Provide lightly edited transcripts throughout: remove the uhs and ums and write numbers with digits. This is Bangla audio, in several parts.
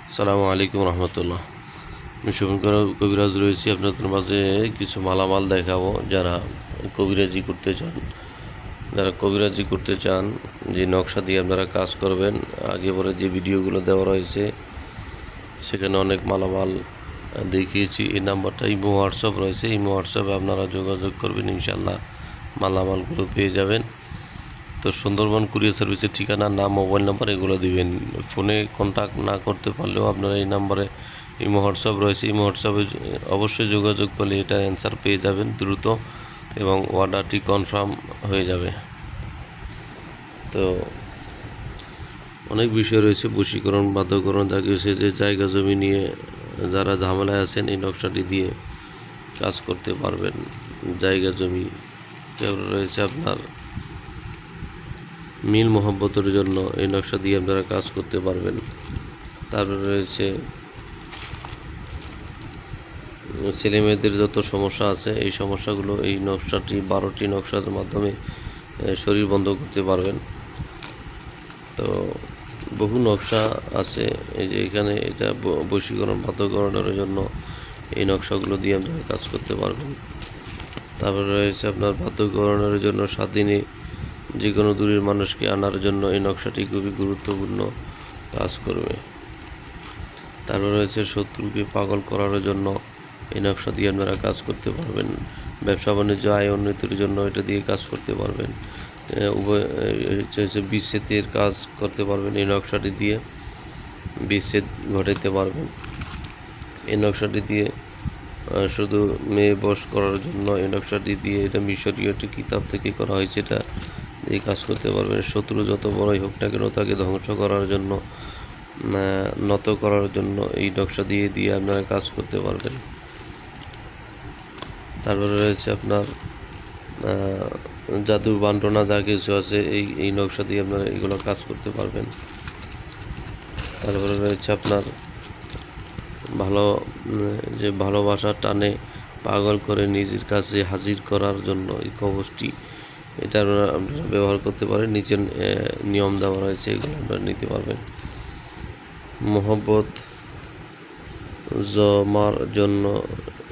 আসসালামু আলাইকুম রহমতুল্লাহ। আমি শুভঙ্কর কবিরাজ রয়েছি আপনাদের মাঝে কিছু মালামাল দেখাবো। যারা কবিরাজি করতে চান, যে নকশা দিয়ে আপনারা কাজ করবেন, আগে পরে যে ভিডিওগুলো দেওয়া রয়েছে সেখানে অনেক মালামাল দেখিয়েছি। এই নাম্বারটা ইমো হোয়াটসঅ্যাপ রয়েছে, ইমো হোয়াটসঅ্যাপে আপনারা যোগাযোগ করবেন, ইনশাল্লাহ মালামালগুলো পেয়ে যাবেন। তো সুন্দরবন কুরিয়ার সার্ভিসের ঠিকানা, নাম, মোবাইল নাম্বার এগুলো দিবেন। ফোনে কন্ট্যাক্ট না করতে পারলেও আপনারা এই নাম্বারে ইমো হোয়াটসঅ্যাপ রয়েছে, ইমো হোয়াটসঅ্যাপে অবশ্যই যোগাযোগ করলে এটা অ্যান্সার পেয়ে যাবেন দ্রুত, এবং অর্ডারটি কনফার্ম হয়ে যাবে। তো অনেক বিষয় রয়েছে, বশীকরণ, বাধ্যকরণ, যা কিছু যে জায়গা জমি নিয়ে যারা ঝামেলায় আছেন এই নকশাটি দিয়ে কাজ করতে পারবেন। জায়গা জমি রয়েছে আপনার মিল মোহাব্বতের জন্য এই নকশা দিয়ে আপনারা কাজ করতে পারবেন। তারপরে রয়েছে ছেলে মেয়েদের যত সমস্যা আছে এই সমস্যাগুলো এই নকশাটি 12টি নকশার মাধ্যমে শরীর বন্ধ করতে পারবেন। তো বহু নকশা আছে, এই যে এখানে এটা বশীকরণ, বাধ্যকরণের জন্য এই নকশাগুলো দিয়ে আপনারা কাজ করতে পারবেন। তারপরে রয়েছে আপনার বাধ্যকরণের জন্য 7 দিনে যে কোনো দূরের মানুষকে আনার জন্য এই নকশাটি খুবই গুরুত্বপূর্ণ কাজ করবে। তারপর রয়েছে শত্রুকে পাগল করার জন্য এই নকশা দিয়ে আপনারা কাজ করতে পারবেন। ব্যবসা বাণিজ্য, আয় উন্নতির জন্য এটা দিয়ে কাজ করতে পারবেন। উভয় হচ্ছে বিচ্ছেদের কাজ করতে পারবেন এই নকশাটি দিয়ে, বিচ্ছেদ ঘটাইতে পারবেন এই নকশাটি দিয়ে। শুধু মেয়ে বশ করার জন্য এই নকশাটি দিয়ে, এটা মিশরীয় একটি কিতাব থেকে করা হয়েছে, এটা দিয়ে কাজ করতে পারবেন। শত্রু যত বড়ই হোক না কেন তাকে ধ্বংস করার জন্য, নত করার জন্য এই নকশা দিয়ে দিয়ে আপনারা কাজ করতে পারবেন। তারপরে রয়েছে আপনার জাদু, বান্টনা, যা কিছু আছে এই নকশা দিয়ে আপনারা এগুলো কাজ করতে পারবেন। তারপরে রয়েছে আপনার যে ভালোবাসার টানে পাগল করে নিজের কাছে হাজির করার জন্য এই কবচটি, এটা আপনারা ব্যবহার করতে পারেন। নিচের নিয়ম দেওয়া রয়েছে, এগুলো আপনারা নিতে পারবেন। মোহব্বত জমার জন্য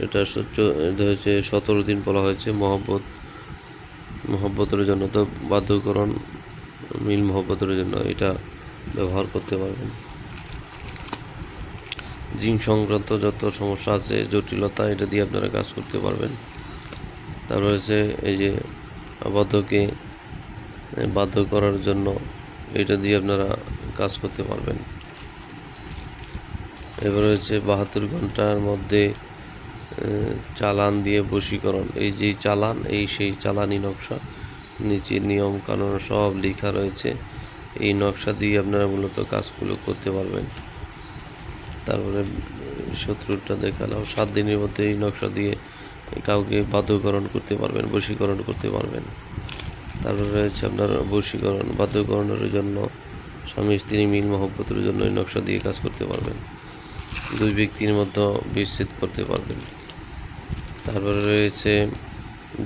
এটা হচ্ছে 17 দিন বলা হয়েছে মোহব্বতের জন্য। তো বাধ্যকরণ, মিল মোহব্বতের জন্য এটা ব্যবহার করতে পারবেন। জিন সংক্রান্ত যত সমস্যা আছে, জটিলতা, এটা দিয়ে আপনারা কাজ করতে পারবেন। তারপর হচ্ছে এই যে আবদ্ধকে বাধ্য করার জন্য এটা দিয়ে আপনারা কাজ করতে পারবেন। এবার হচ্ছে 72 ঘন্টার মধ্যে চালান দিয়ে বশীকরণ। এই যেই চালান, সেই চালানি নকশা, নিচে নিয়ম কানুন সব লেখা রয়েছে। এই নকশা দিয়ে আপনারা মূলত কাজগুলো করতে পারবেন। তারপরে শত্রুটা দেখালাম, 7 দিনের মধ্যে এই নকশা দিয়ে কাউকে বাধ্যকরণ করতে পারবেন, বশীকরণ করতে পারবেন। তারপরে রয়েছে আপনার বশীকরণ, বাধ্যকরণের জন্য স্বামী স্ত্রী মিল মহব্বতের জন্য এই নকশা দিয়ে কাজ করতে পারবেন। 2 ব্যক্তির মধ্যে বিচ্ছেদ করতে পারবেন। তারপরে রয়েছে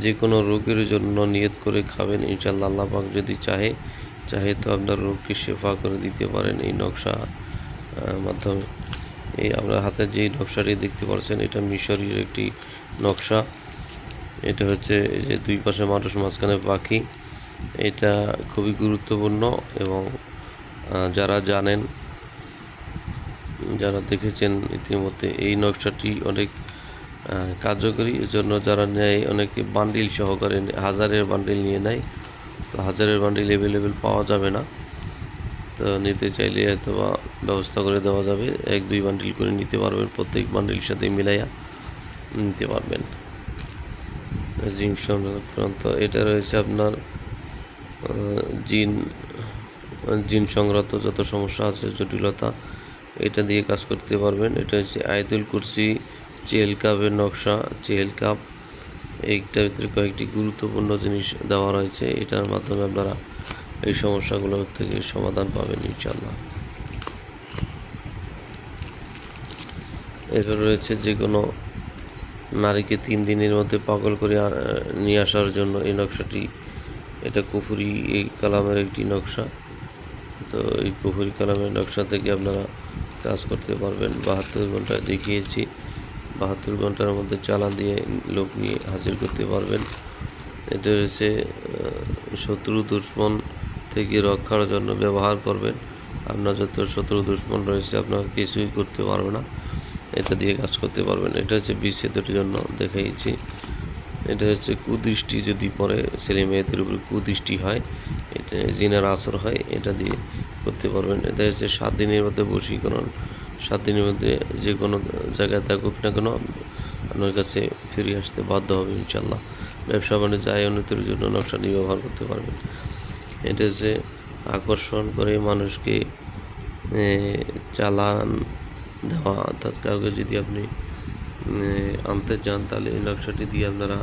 যে কোনো রোগের জন্য নিয়ত করে খাবেন, ইনশাআল্লাহ আল্লাহ পাক যদি চাহে তো আপনার রোগকে শেফা করে দিতে পারেন এই নকশা মাধ্যমে। এই আপনার হাতে যে নকশাটি দেখতে পাচ্ছেন, এটা মিশরীয় একটি নকশা। এটা হচ্ছে এই যে 2 পাশে মানুষ, মাঝখানে পাখি। এটা খুবই গুরুত্বপূর্ণ, এবং যারা জানেন, যারা দেখেছেন ইতিমধ্যে, এই নকশাটি অনেক কার্যকরী। এজন্য যারা নেয়, অনেকে বান্ডিল সহকারে, হাজারের বান্ডিল নিয়ে নেয়। তো হাজারের বান্ডিল অ্যাভেলেবেল পাওয়া যাবে না, তো নিতে চাইলে হয়তো ব্যবস্থা করে দেওয়া যাবে। 1-2 বান্ডিল করে নিতে পারবেন, প্রত্যেক বান্ডিলের সাথে মিলাইয়া নিতে পারবেন। জিন সংক্রান্ত এটা রয়েছে আপনার জিন সংক্রান্ত যত সমস্যা আছে, জটিলতা, এটা দিয়ে কাজ করতে পারবেন। এটা হচ্ছে আয়াতুল কুরসি চেল কাপের নকশা। চেল কাপ, এইটার ভিতরে কয়েকটি গুরুত্বপূর্ণ জিনিস দেওয়া রয়েছে, এটার মাধ্যমে আপনারা এই সমস্যাগুলো থেকে সমাধান পাবেন ইনশাআল্লাহ। এরপর রয়েছে যে কোনো নারীকে 3 দিনের মধ্যে পাগল করে নিয়ে আসার জন্য এই নকশাটি। এটা কুফরি এই কালামের একটি নকশা। তো এই কুফরি কালামের নকশা থেকে আপনারা কাজ করতে পারবেন। 72 ঘন্টা দেখিয়েছি, 72 ঘন্টার মধ্যে চালান দিয়ে লোক নিয়ে হাজির করতে পারবেন। এটা হচ্ছে শত্রু দুশ্মন থেকে রক্ষার জন্য ব্যবহার করবেন। আপনার যত শত্রু দুশ্মন রয়েছে আপনাকে কিছুই করতে পারবে না, এটা দিয়ে কাজ করতে পারবেন। এটা হচ্ছে বিচ্ছেদের জন্য দেখাইছি। এটা হচ্ছে কুদৃষ্টি যদি পরে ছেলে মেয়েদের উপরে কুদৃষ্টি হয়, এটা জিনের আসর হয়, এটা দিয়ে করতে পারবেন। এটা হচ্ছে 7 দিনের মধ্যে বশীকরণ। 7 দিনের মধ্যে যে কোনো জায়গায় থাকুক না কেন আপনার কাছে ফিরে আসতে বাধ্য হবে ইনশাল্লাহ। ব্যবসা বাণিজ্য আয় উন্নতির জন্য নকশাটি ব্যবহার করতে পারবেন। এটা হচ্ছে আকর্ষণ করে মানুষকে চালান দেওয়া, অর্থাৎ কাউকে যদি আপনি আনতে চান তাহলে এই নকশাটি দিয়ে আপনারা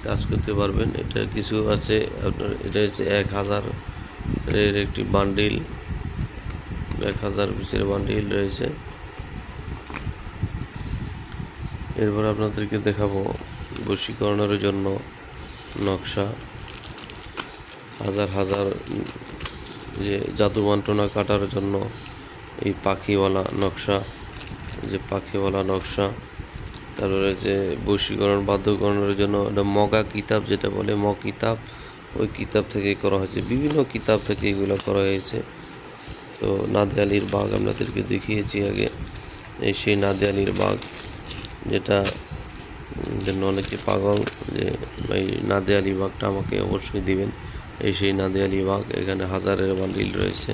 কাজ করতে পারবেন। এটা কিছু আছে আপনার, এটা হচ্ছে 1000 এর একটি বান্ডিল, 1000 পিসের বান্ডিল রয়েছে। এরপর আপনাদেরকে দেখাবো বশীকরণের জন্য নকশা, হাজার হাজার যে জাদু মন্ত্রণা কাটার জন্য এই পাখিওয়ালা নকশা, যে পাখিওয়ালা নকশা। তারপরে যে বশীকরণ বাধ্যকরণের জন্য এটা মগা কিতাব, যেটা বলে কিতাব, ওই কিতাব থেকে করা হয়েছে, বিভিন্ন কিতাব থেকে এগুলো করা হয়েছে। তো নাদে আলীর বাঘ আপনাদেরকে দেখিয়েছি আগে, এই সেই নাদে আলীর বাঘ, যেটা জন্য অনেকে পাগল যে ভাই নাদে আলী বাঘটা আমাকে অবশ্যই দিবেন। এই সেই নাদে আলী বাঘ, এখানে হাজারের বান্ডিল রয়েছে।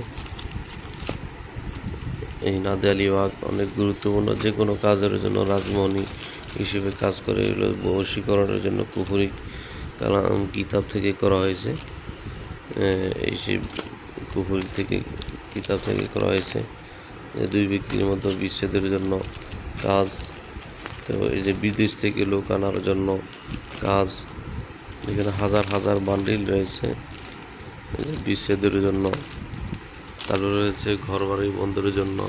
এই নাদে আলী বাঘ অনেক গুরুত্বপূর্ণ, যে কোনো কাজের জন্য রাজমণি হিসেবে কাজ করে। এগুলো বশীকরণের জন্য কুফরি কালাম কিতাব থেকে করা হয়েছে, এই সেই কুফরি থেকে কিতাব থেকে করা হয়েছে। দুই ব্যক্তির মধ্যে বিচ্ছেদের জন্য কাজ। তো এই যে বিদেশ থেকে লোক আনার জন্য কাজ, এখানে হাজার হাজার বান্ডিল রয়েছে বিচ্ছেদের জন্য। তারপরে রয়েছে ঘর বাড়ি বন্ধের জন্য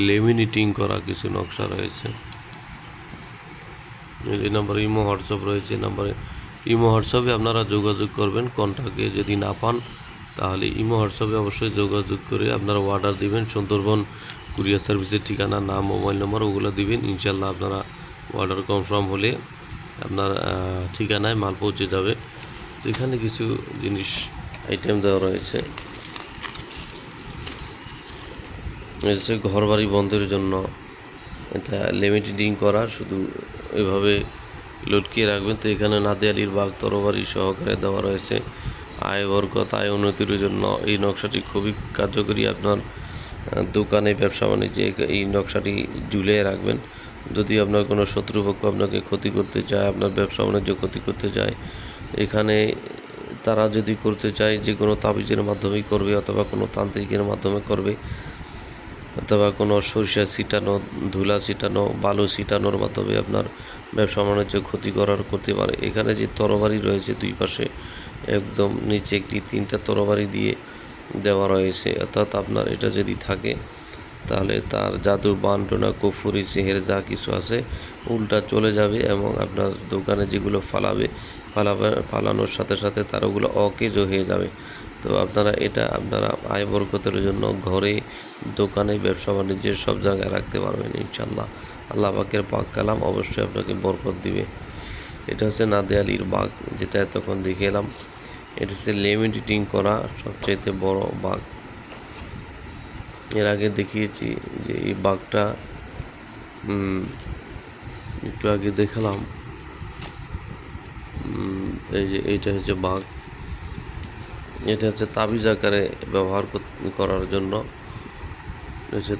লেমিনেটিং করা কিছু নকশা রয়েছে। এই নাম্বারে ইমো হোয়াটসঅ্যাপ রয়েছে, নাম্বারে ইমো হোয়াটসঅ্যাপে আপনারা যোগাযোগ করবেন। কন্ট্যাক্টে যদি না পান তাহলে ইমো হোয়াটসঅ্যাপে অবশ্যই যোগাযোগ করে আপনারা অর্ডার দিবেন। সুন্দরবন কুরিয়ার সার্ভিসের ঠিকানা, নাম, মোবাইল নম্বর ওগুলো দিবেন। ইনশাল্লাহ আপনারা অর্ডার কনফার্ম হলে আপনার ঠিকানায় মাল পৌঁছে যাবে। এখানে কিছু জিনিস আইটেম দেওয়া রয়েছে, হচ্ছে ঘর বাড়ি বন্ধের জন্য। এটা লিমিটেডিং করা, শুধু এভাবে লটকিয়ে রাখবেন। তো এখানে নাদে আলীর বাঘ তরবারি সহকারে দেওয়া রয়েছে। আয় বরকত, আয় উন্নতির জন্য এই নকশাটি খুবই কার্যকরী। আপনার দোকানে, ব্যবসা বাণিজ্যে এই নকশাটি ঝুলিয়ে রাখবেন। যদি আপনার কোনো শত্রুপক্ষ আপনাকে ক্ষতি করতে চায়, আপনার ব্যবসা বাণিজ্য ক্ষতি করতে চায়, এখানে তারা যদি করতে চায় যে কোনো তাবিজের মাধ্যমেই করবে, অথবা কোনো তান্ত্রিকের মাধ্যমে করবে, অথবা কোনো সরিষা ছিটানো, ধুলা ছিটানো, বালু ছিটানোর মাধ্যমে আপনার ব্যবসা বাণিজ্য ক্ষতি করতে পারে। এখানে যে তরবারি রয়েছে দুই পাশে, একদম নিচে একটি 3টা তরবারি দিয়ে দেওয়া রয়েছে। অর্থাৎ আপনার এটা যদি থাকে তাহলে তার জাদু, বানটোনা, কুফরি, সিহের যা কিছু আছে উল্টা চলে যাবে, এবং আপনার দোকানে যেগুলো ফালানোর সাথে সাথে তার ওগুলো অকেজও হয়ে যাবে। তো আপনারা এটা আপনারা আয় বরকতের জন্য ঘরে, দোকানে, ব্যবসা বাণিজ্যের সব জায়গায় রাখতে পারবেন ইনশাল্লাহ। আল্লাহ পাকের পাক কালাম অবশ্যই আপনাকে বরকত দিবে। এটা হচ্ছে নাদে আলীর বাঘ, যেটা এতক্ষণ দেখে এলাম। এটা হচ্ছে লেমিনেটিং করা সবচাইতে বড় বাঘ। এর আগে দেখিয়েছি যে এই বাঘটা একটু আগে দেখালাম। এই যে এইটা হচ্ছে বাঘ, এটা হচ্ছে তাবিজ আকারে ব্যবহার করার জন্য,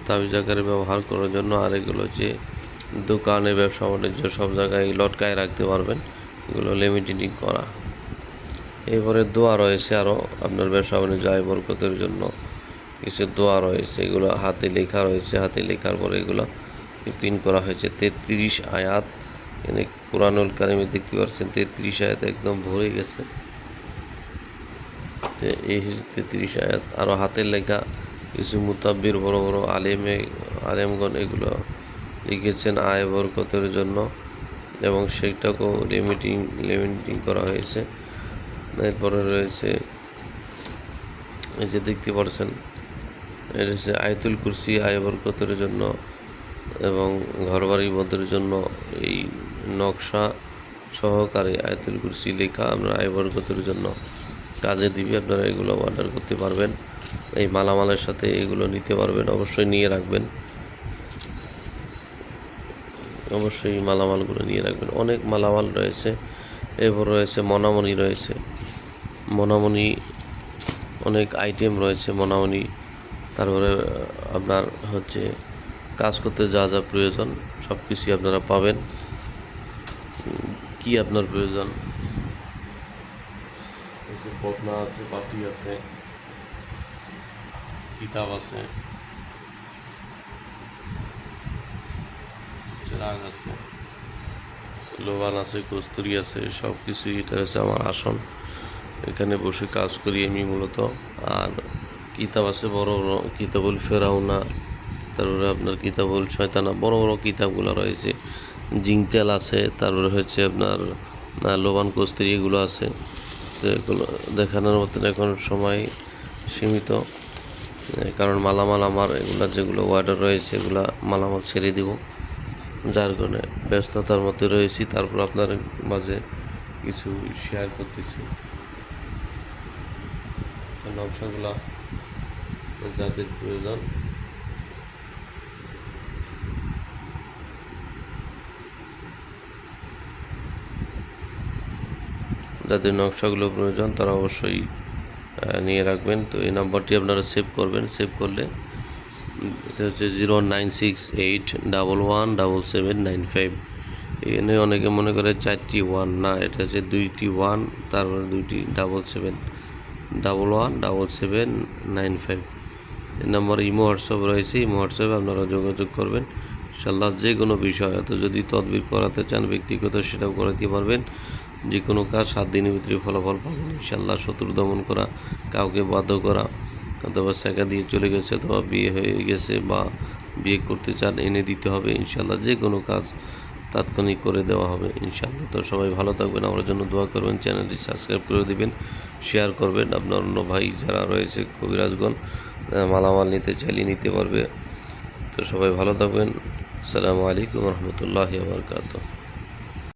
তাবিজ আকারে ব্যবহার করার জন্য। আর এগুলো হচ্ছে দোকানে, ব্যবসা বাণিজ্য সব জায়গায় লটকায় রাখতে পারবেন, এগুলো লিমিটেডিং করা। এরপরে দোয়া রয়েছে আরও আপনার ব্যবসা বাণিজ্য আয় বরকতের জন্য কিছু দোয়া রয়েছে, এগুলো হাতে লেখা রয়েছে। হাতে লেখার পরে এগুলো প্রিন্ট করা হয়েছে। 33 আয়াত, এখানে কোরআনুল কারিমে দেখতে পাচ্ছেন 33 আয়াত একদম ভরে গেছে। তো এই 33 আয়াত, আরও হাতের লেখা কিছু মুতাব্বির, বড় বড় আলেমগণ এগুলো লিখেছেন আয় বরকতের জন্য, এবং সেইটাকেও লিমিটিং করা হয়েছে। এরপরে রয়েছে এই যে দেখতে পাচ্ছেন এটা হচ্ছে আয়াতুল কুরসি আয় বরকতের জন্য এবং ঘরবাড়ি বন্ধের জন্য এই নকশা সহকারে আয়াতুল কুরসি লেখা আমরা আয় বরকতের জন্য কাজে দিবি। আপনারা এগুলো অর্ডার করতে পারবেন, এই মালামালের সাথে এগুলো নিতে পারবেন। অবশ্যই নিয়ে রাখবেন, অবশ্যই মালামালগুলো নিয়ে রাখবেন। অনেক মালামাল রয়েছে, এরপর রয়েছে মনামণি রয়েছে, মনামণি অনেক আইটেম রয়েছে মনামণি। তারপরে আপনার হচ্ছে কাজ করতে যা যা প্রয়োজন সব কিছুই আপনারা পাবেন। কি আপনার প্রয়োজন, বদনা আছে, বাটি আছে, কিতাব আছে, চিরাগ আছে, লোবান আছে, কস্তুরি আছে, সব কিছুই। এটা হচ্ছে আমার আসন, এখানে বসে কাজ করি আমি মূলত। আর কিতাব আছে বড় বড়, কিতাবুল ফেরাউনা, তারপরে আপনার কিতাবুল শয়তানা, বড় বড় কিতাবগুলো রয়েছে। জিংতেল আছে, তারপরে হচ্ছে আপনার লোবান কস্তুরি, এগুলো আছে। তো এগুলো দেখানোর মতন এখন সময় সীমিত, কারণ মালামাল আমার এগুলা যেগুলো অর্ডার রয়েছে এগুলা মালামাল ছেড়ে দিব, যার কারণে ব্যস্ততার মধ্যে রয়েছি। তারপর আপনার মাঝে কিছু শেয়ার করতেছি। নকশাগুলা যাদের প্রয়োজন যাদের নকশাগুলো প্রয়োজন তারা অবশ্যই নিয়ে রাখবেন। তো এই নাম্বারটি আপনারা সেভ করবেন, সেভ করলে এটা হচ্ছে 09681117795। এখানে অনেকে মনে করে 4টি 1, না, এটা হচ্ছে 2টি 1, তারপরে 2টি 77 117795। এই নাম্বারে ইমো হোয়াটসঅ্যাপ রয়েছে, ইমো হোয়াটসঅ্যাপে আপনারা যোগাযোগ করবেন ইনশাল্লাহ। যে কোনো বিষয়, অত যদি তদবির করাতে চান ব্যক্তিগত সেটাও করাতে পারবেন। যে কোনো কাজ 7 দিনের ভিতরে ফলাফল পাবেন ইনশাল্লাহ। শত্রু দমন করা, কাউকে বাধ্য করা, অথবা শেখা দিয়ে চলে গেছে অথবা বিয়ে হয়ে গেছে বা বিয়ে করতে চান, এনে দিতে হবে ইনশাল্লাহ। যে কোনো কাজ তাৎক্ষণিক করে দেওয়া হবে ইনশাল্লাহ। তো সবাই ভালো থাকবেন, আমার জন্য দোয়া করবেন, চ্যানেলটি সাবস্ক্রাইব করে দেবেন, শেয়ার করবেন। আপনার অন্য ভাই যারা রয়েছে কবিরাজগণ মালামাল নিতে চাইলে নিতে পারবে। তো সবাই ভালো থাকবেন। আসসালামু আলাইকুম রহমতুল্লাহি ওয়া বারাকাতুহু।